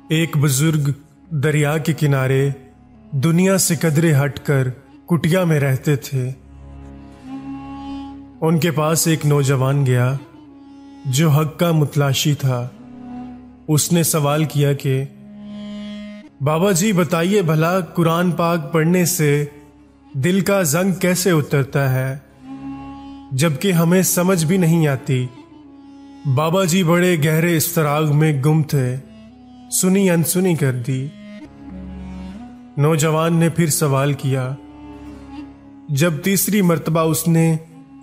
एक बुजुर्ग दरिया के किनारे दुनिया से कदरे हटकर कुटिया में रहते थे। उनके पास एक नौजवान गया जो हक का मुतलाशी था। उसने सवाल किया कि बाबा जी बताइए भला, कुरान पाक पढ़ने से दिल का जंग कैसे उतरता है, जबकि हमें समझ भी नहीं आती। बाबा जी बड़े गहरे इस्तराग में गुम थे, सुनी अनसुनी कर दी। नौजवान ने फिर सवाल किया। जब तीसरी मर्तबा उसने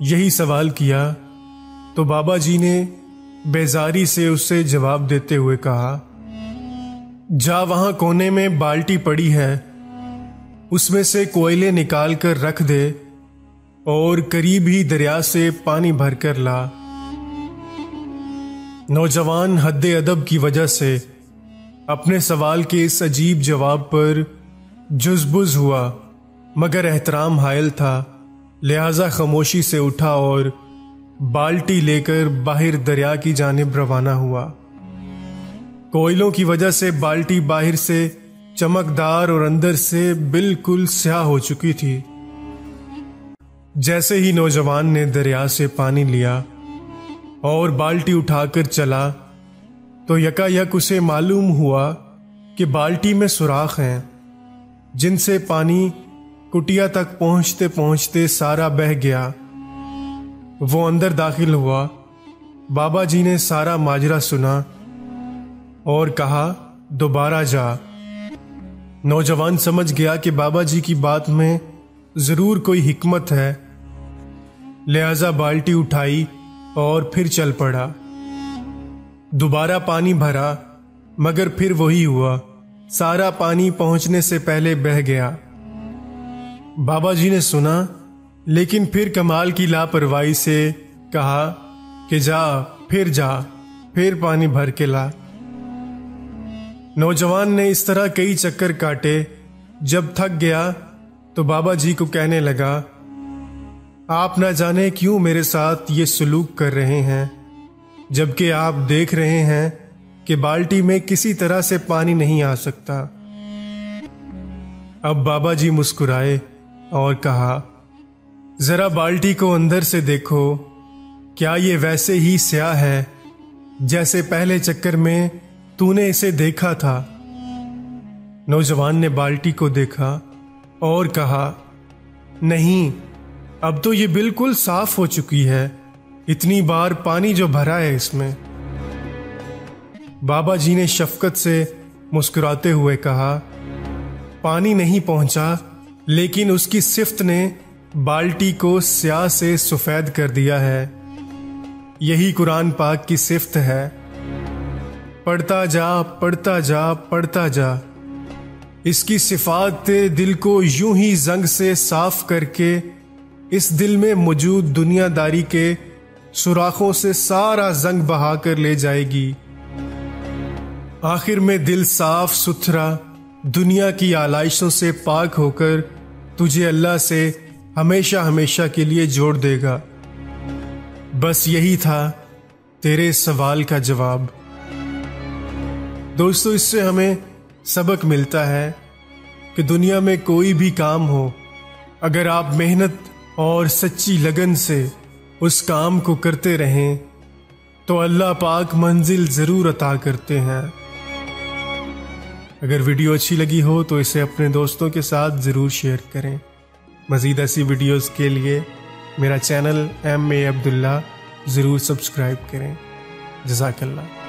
यही सवाल किया तो बाबा जी ने बेजारी से उससे जवाब देते हुए कहा, जा वहां कोने में बाल्टी पड़ी है, उसमें से कोयले निकाल कर रख दे और करीब ही दरिया से पानी भरकर ला। नौजवान हद्दे अदब की वजह से अपने सवाल के इस अजीब जवाब पर जुज़बुज़ हुआ, मगर एहतराम हायल था, लिहाजा खामोशी से उठा और बाल्टी लेकर बाहर दरिया की जानिब रवाना हुआ। कोयलों की वजह से बाल्टी बाहर से चमकदार और अंदर से बिल्कुल स्याह हो चुकी थी। जैसे ही नौजवान ने दरिया से पानी लिया और बाल्टी उठाकर चला तो यकायक उसे मालूम हुआ कि बाल्टी में सुराख हैं, जिनसे पानी कुटिया तक पहुंचते पहुंचते सारा बह गया। वो अंदर दाखिल हुआ। बाबा जी ने सारा माजरा सुना और कहा, दोबारा जा। नौजवान समझ गया कि बाबा जी की बात में जरूर कोई हिकमत है, लिहाजा बाल्टी उठाई और फिर चल पड़ा। दोबारा पानी भरा, मगर फिर वही हुआ, सारा पानी पहुंचने से पहले बह गया। बाबा जी ने सुना, लेकिन फिर कमाल की लापरवाही से कहा कि जा, फिर पानी भर के ला। नौजवान ने इस तरह कई चक्कर काटे। जब थक गया तो बाबा जी को कहने लगा, आप ना जाने क्यों मेरे साथ ये सलूक कर रहे हैं, जबकि आप देख रहे हैं कि बाल्टी में किसी तरह से पानी नहीं आ सकता। अब बाबा जी मुस्कुराए और कहा, जरा बाल्टी को अंदर से देखो, क्या ये वैसे ही स्याह है जैसे पहले चक्कर में तूने इसे देखा था। नौजवान ने बाल्टी को देखा और कहा, नहीं, अब तो ये बिल्कुल साफ हो चुकी है, इतनी बार पानी जो भरा है इसमें। बाबा जी ने शफकत से मुस्कुराते हुए कहा, पानी नहीं पहुंचा, लेकिन उसकी सिफ्त ने बाल्टी को स्याह से सफेद कर दिया है। यही कुरान पाक की सिफ्त है। पढ़ता जा, पढ़ता जा, पढ़ता जा। इसकी सिफात दिल को यूं ही जंग से साफ करके इस दिल में मौजूद दुनियादारी के सुराखों से सारा जंग बहा कर ले जाएगी। आखिर में दिल साफ सुथरा दुनिया की आलाइशों से पाक होकर तुझे अल्लाह से हमेशा हमेशा के लिए जोड़ देगा। बस यही था तेरे सवाल का जवाब। दोस्तों, इससे हमें सबक मिलता है कि दुनिया में कोई भी काम हो, अगर आप मेहनत और सच्ची लगन से उस काम को करते रहें तो अल्लाह पाक मंजिल जरूर अता करते हैं। अगर वीडियो अच्छी लगी हो तो इसे अपने दोस्तों के साथ ज़रूर शेयर करें। मज़ीद ऐसी वीडियोस के लिए मेरा चैनल MA अब्दुल्ला ज़रूर सब्सक्राइब करें। जज़ाकल्लाह।